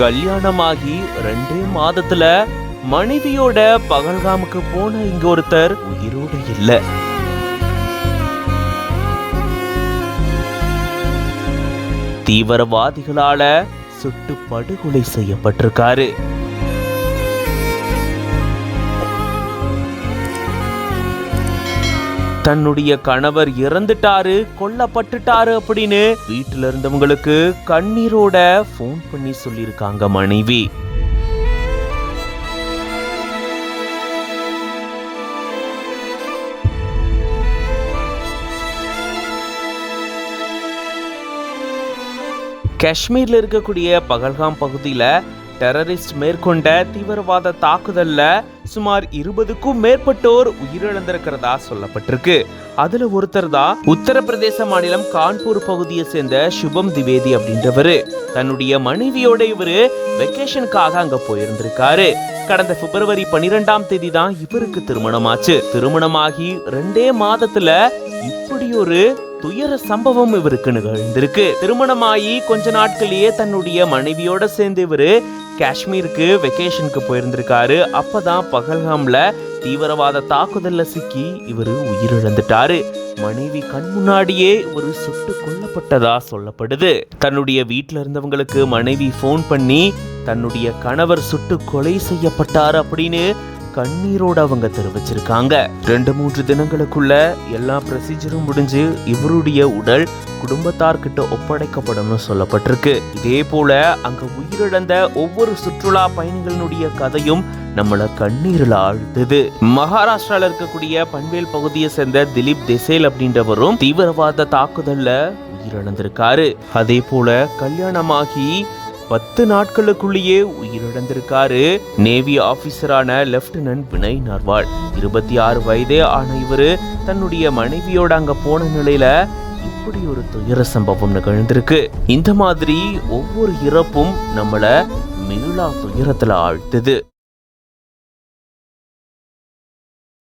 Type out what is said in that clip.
கல்யாணமாகி 2 மாதத்துல மனைவியோட பகல்காமுக்கு போன இங்க ஒருத்தர் உயிரோட இல்ல. தீவிரவாதிகளால சுட்டு படுகொலை செய்யப்பட்டிருக்காரு. தன்னுடைய கணவர் இறந்துட்டாரு, கொல்லப்பட்டுட்டாரு அப்படின்னு வீட்டுல இருந்தவங்களுக்கு கண்ணீரோட போன் பண்ணி சொல்லியிருக்காங்க மனைவி. காஷ்மீர்ல இருக்கக்கூடிய பகல்காம் பகுதியில டெரரிஸ்ட் மேற்கொண்ட தீவிரவாத தாக்குதல்ல சுமார் 20க்கும் மேற்பட்டோர் உயிரிழந்திருக்கிறதா சொல்லப்பட்டிருக்கு. அதுல ஒருத்தர் தான் உத்தரப்பிரதேச மாநிலம் கான்பூர் பகுதியை சேர்ந்த சுபம் திவேதி அப்படின்றவரு. தன்னுடைய மனைவியோட இவரு வெக்கேஷனுக்காக அங்க போயிருந்திருக்காரு. கடந்த பிப்ரவரி 12ஆம் தேதி தான் இவருக்கு திருமணமாச்சு. திருமணமாகி 2 மாதத்துல இப்படி ஒரு துயர சம்பவம் இவருக்கு நிகழ்ந்திருக்கு. திருமணமாயி கொஞ்ச நாட்களையே தன்னுடைய மனைவியோட சேர்ந்து இவரு காஷ்மீருக்கு வெக்கேஷனுக்கு போயிருந்திருக்காரு. அப்பதான் பகல்காம்ல தீவிரவாத தாக்குதல்ல சிக்கி இவரு உயிரிழந்துட்டாரு. மனைவி கண் முன்னாடியே ஒரு சுட்டு கொல்லப்பட்டதா சொல்லப்படுது. தன்னுடைய வீட்டுல இருந்தவங்களுக்கு மனைவி போன் பண்ணி தன்னுடைய கணவர் சுட்டு கொலை செய்யப்பட்டார் அப்படின்னு கண்ணீரோட அவங்க தெரிவிச்சிருக்காங்க. 2-3 தினங்களுக்குள்ள எல்லா ப்ரொசீஜரும் முடிஞ்சு இவருடைய உடல் குடும்பத்தார்கிட்ட ஒப்படைக்கப்படும் சொல்லப்பட்டிருக்கு. இதே போல அங்க உயிரிழந்த ஒவ்வொரு சுற்றுலா பயணிகளுடைய கதையும் நம்மள கண்ணீரில் ஆழ்த்துது. மகாராஷ்டிரால இருக்கக்கூடிய பன்வேல் பகுதியை சேர்ந்த திலீப் தேசேல் அப்படின்றவரும் தீவிரவாத தாக்குதல்ல உயிரிழந்திருக்காரு. அதே போல கல்யாணமாகி 10 நாட்களுக்குள்ளேயே உயிரிழந்திருக்காரு நேவி ஆபீசரான லெப்டினன்ட் வினய் நர்வால். 26 வயதே ஆன இவரு தன்னுடைய மனைவியோட அங்க போன நிலையில இப்படி ஒரு துயர சம்பவம் நிகழ்ந்திருக்கு. இந்த மாதிரி ஒவ்வொரு இறப்பும் நம்மள மீளா துயரத்துல ஆழ்த்துது.